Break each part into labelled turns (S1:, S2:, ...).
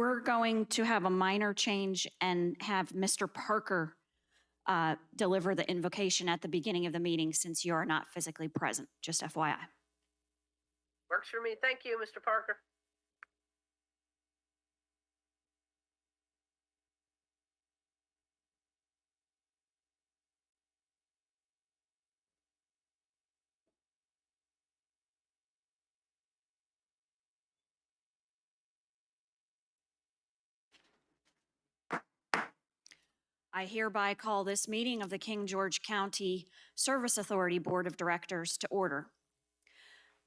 S1: We're going to have a minor change and have Mr. Parker deliver the invocation at the beginning of the meeting since you are not physically present, just FYI.
S2: Works for me. Thank you, Mr. Parker.
S1: I hereby call this meeting of the King George County Service Authority Board of Directors to order.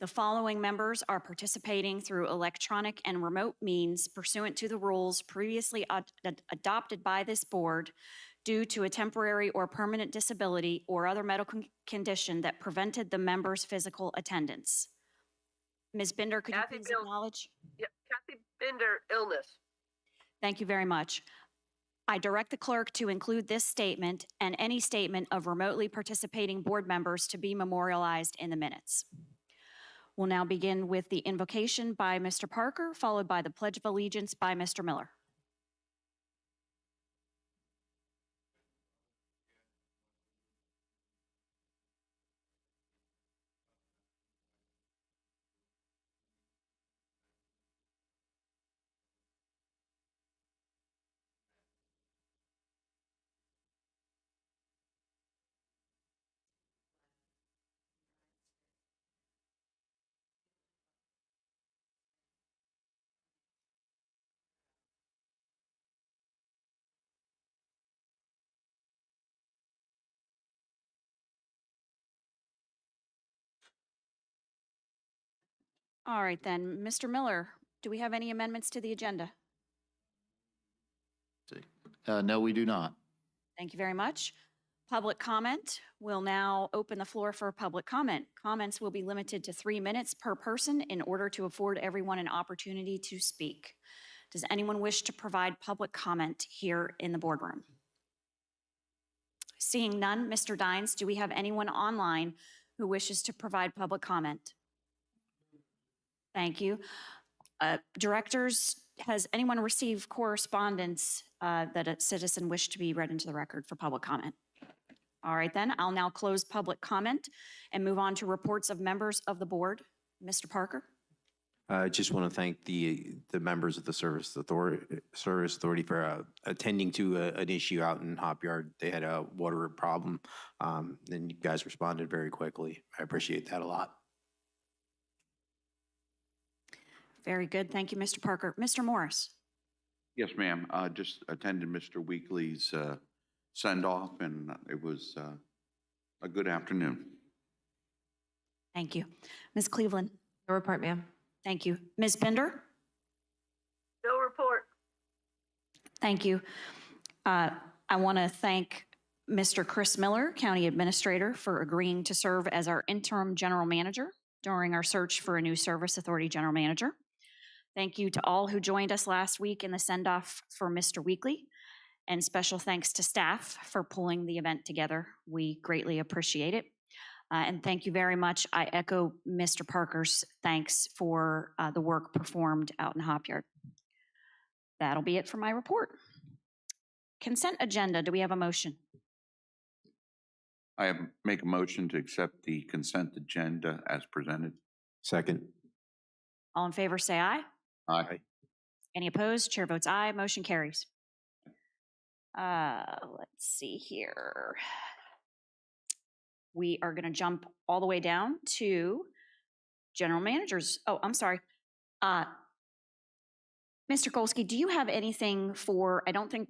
S1: The following members are participating through electronic and remote means pursuant to the rules previously adopted by this board due to a temporary or permanent disability or other medical condition that prevented the members' physical attendance. Ms. Binder, could you please acknowledge?
S2: Yep, Kathy Binder, illness.
S1: Thank you very much. I direct the clerk to include this statement and any statement of remotely participating board members to be memorialized in the minutes. We'll now begin with the invocation by Mr. Parker, followed by the Pledge of Allegiance by Mr. Miller. All right then, Mr. Miller, do we have any amendments to the agenda?
S3: No, we do not.
S1: Thank you very much. Public comment. We'll now open the floor for public comment. Comments will be limited to 3 minutes per person in order to afford everyone an opportunity to speak. Does anyone wish to provide public comment here in the boardroom? Seeing none, Mr. Dines, do we have anyone online who wishes to provide public comment? Thank you. Directors, has anyone received correspondence that a citizen wished to be read into the record for public comment? All right, then I'll now close public comment and move on to reports of members of the board. Mr. Parker.
S4: I just want to thank the members of the Service Authority for attending to an issue out in Hop Yard. They had a water problem, and you guys responded very quickly. I appreciate that a lot.
S1: Very good. Thank you, Mr. Parker. Mr. Morris.
S5: Yes, ma'am. Just attended Mr. Weekly's send-off, and it was a good afternoon.
S1: Thank you. Ms. Cleveland.
S6: No report, ma'am.
S1: Thank you. Ms. Binder.
S2: No report.
S1: Thank you. I want to thank Mr. Chris Miller, County Administrator, for agreeing to serve as our interim general manager during our search for a new Service Authority general manager. Thank you to all who joined us last week in the send-off for Mr. Weekly, and special thanks to staff for pulling the event together. We greatly appreciate it. And thank you very much. I echo Mr. Parker's thanks for the work performed out in Hop Yard. That'll be it for my report. Consent agenda, do we have a motion?
S5: Make a motion to accept the consent agenda as presented.
S4: Second.
S1: All in favor, say aye.
S5: Aye.
S1: Any opposed? Chair votes aye. Motion carries. Let's see here. We are going to jump all the way down to general managers. Oh, I'm sorry. Mr. Kolsky, do you have anything for, I don't think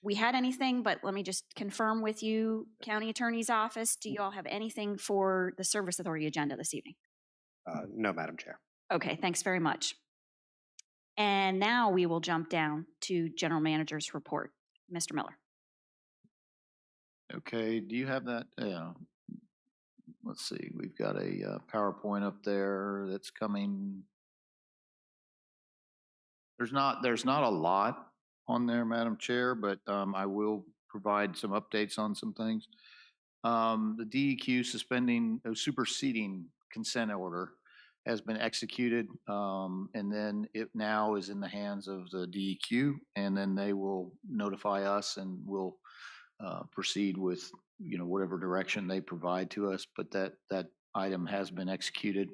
S1: we had anything, but let me just confirm with you, County Attorney's Office, do you all have anything for the Service Authority agenda this evening?
S7: No, Madam Chair.
S1: Okay, thanks very much. And now we will jump down to General Manager's report. Mr. Miller.
S3: Okay, do you have that? Let's see, we've got a PowerPoint up there that's coming. There's not a lot on there, Madam Chair, but I will provide some updates on some things. The DEQ superseding consent order has been executed. And then it now is in the hands of the DEQ, and then they will notify us and we'll proceed with, whatever direction they provide to us. But that item has been executed.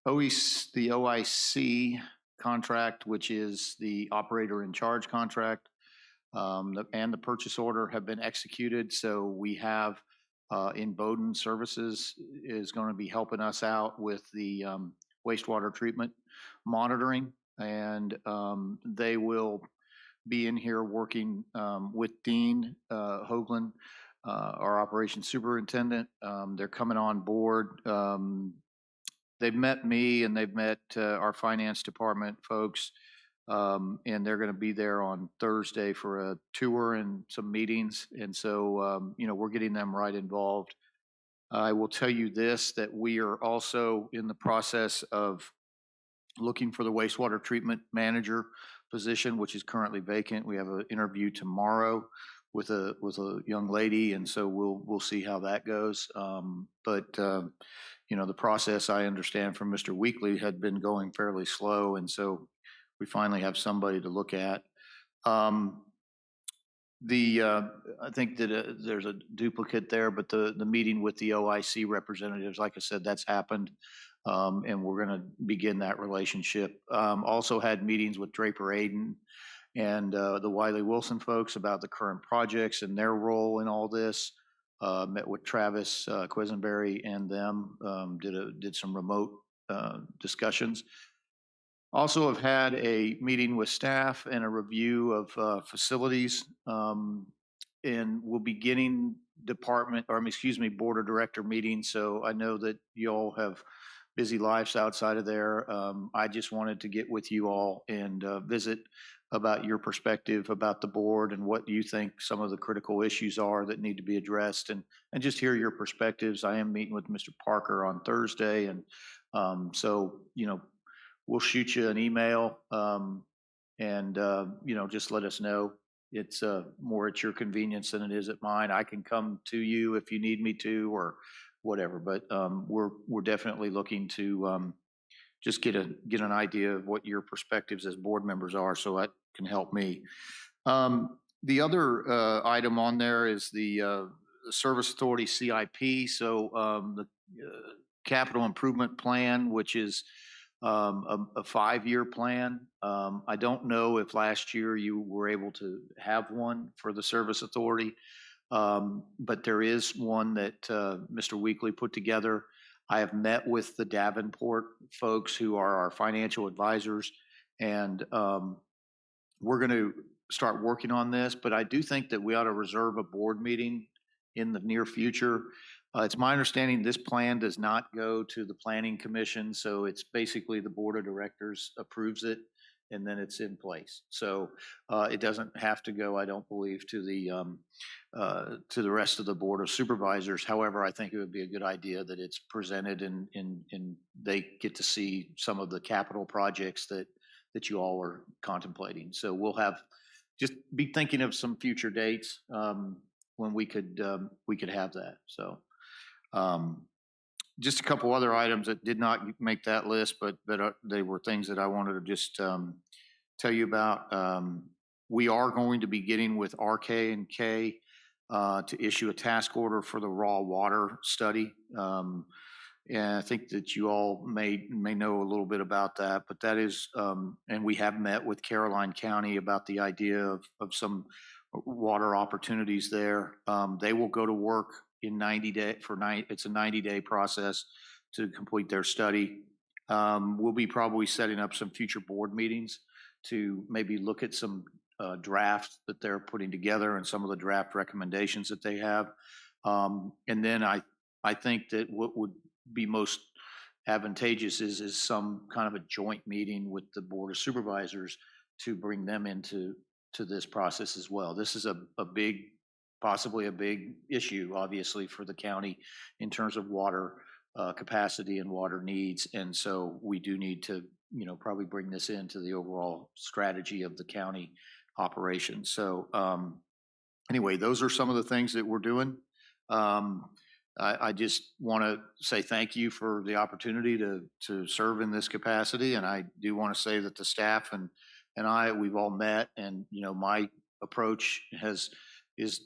S3: The OIC contract, which is the operator in charge contract, and the purchase order have been executed. So we have in Bowdoin Services is going to be helping us out with the wastewater treatment monitoring, and they will be in here working with Dean Hoagland, our operations superintendent. They're coming on board. They've met me and they've met our finance department folks, and they're going to be there on Thursday for a tour and some meetings. And so, we're getting them right involved. I will tell you this, that we are also in the process of looking for the wastewater treatment manager position, which is currently vacant. We have an interview tomorrow with a young lady, and so we'll see how that goes. But the process, I understand from Mr. Weekly, had been going fairly slow, and so we finally have somebody to look at. I think that there's a duplicate there, but the meeting with the OIC representatives, like I said, that's happened, and we're going to begin that relationship. Also had meetings with Draper Aiden and the Wiley Wilson folks about the current projects and their role in all this. Met with Travis Quisenberry and them, did some remote discussions. Also have had a meeting with staff and a review of facilities, and we'll be getting board of director meetings. So I know that you all have busy lives outside of there. I just wanted to get with you all and visit about your perspective about the board and what you think some of the critical issues are that need to be addressed, and just hear your perspectives. I am meeting with Mr. Parker on Thursday, and so we'll shoot you an email, and just let us know. It's more at your convenience than it is at mine. I can come to you if you need me to, or whatever, but we're definitely looking to just get an idea of what your perspectives as board members are, so that can help me. The other item on there is the Service Authority CIP. So the capital improvement plan, which is a 5-year plan. I don't know if last year you were able to have one for the Service Authority, but there is one that Mr. Weekly put together. I have met with the Davenport folks who are our financial advisors, and we're going to start working on this, but I do think that we ought to reserve a board meeting in the near future. It's my understanding this plan does not go to the Planning Commission, so it's basically the board of directors approves it, and then it's in place. So it doesn't have to go, I don't believe, to the rest of the Board of Supervisors. However, I think it would be a good idea that it's presented and they get to see some of the capital projects that you all are contemplating. So we'll just be thinking of some future dates when we could have that. So just a couple other items that did not make that list, but they were things that I wanted to just tell you about. We are going to be getting with RK&K to issue a task order for the raw water study. And I think that you all may know a little bit about that, but that is, and we have met with Caroline County about the idea of some water opportunities there. They will go to work in 90 days it's a 90-day process to complete their study. We'll be probably setting up some future board meetings to maybe look at some drafts that they're putting together and some of the draft recommendations that they have. And then I think that what would be most advantageous is some kind of a joint meeting with the Board of Supervisors to bring them into this process as well. This is possibly a big issue, obviously, for the county in terms of water capacity and water needs. And so we do need to, probably bring this into the overall strategy of the county operations. So anyway, those are some of the things that we're doing. I just want to say thank you for the opportunity to serve in this capacity. And I do want to say that the staff and we've all met, and, my approach is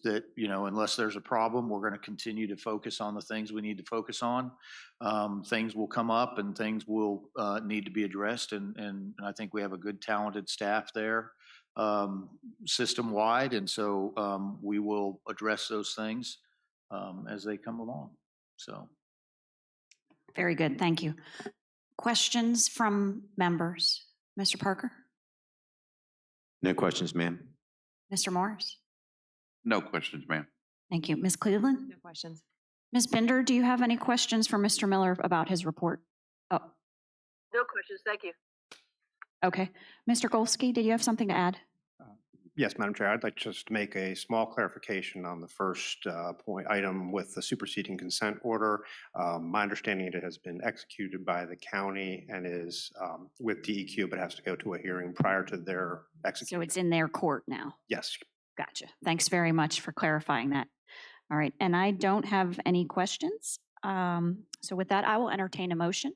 S3: that, unless there's a problem, we're going to continue to focus on the things we need to focus on. Things will come up and things will need to be addressed. And I think we have a good, talented staff there system-wide. And so we will address those things as they come along. So.
S1: Very good, thank you. Questions from members? Mr. Parker?
S4: No questions, ma'am.
S1: Mr. Morris?
S5: No questions, ma'am.
S1: Thank you. Ms. Cleveland?
S6: No questions.
S1: Ms. Bender, do you have any questions for Mr. Miller about his report? Oh,
S2: No questions, thank you.
S1: okay. Mr. Golsky, did you have something to add?
S7: Yes, Madam Chair, I'd like just to make a small clarification on the first item with the superseding consent order. My understanding it has been executed by the county and is with DEQ, but has to go to a hearing prior to their
S1: So
S7: execution.
S1: it's in their court now.
S7: Yes.
S1: Gotcha. Thanks very much for clarifying that. All right, and I don't have any questions. So with that, I will entertain a motion.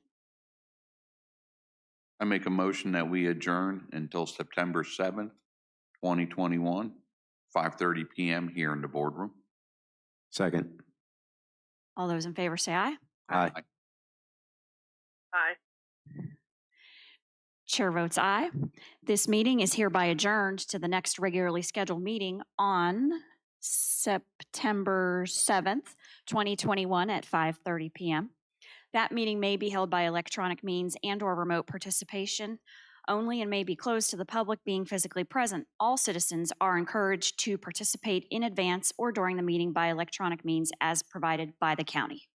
S5: I make a motion that we adjourn until September 7th, 2021, 5:30 PM here in the boardroom.
S4: Second.
S1: All those in favor say aye.
S4: Aye.
S2: Aye.
S1: Chair votes aye. This meeting is hereby adjourned to the next regularly scheduled meeting on September 7th, 2021 at 5:30 PM. That meeting may be held by electronic means and/or remote participation only and may be closed to the public being physically present. All citizens are encouraged to participate in advance or during the meeting by electronic means as provided by the county.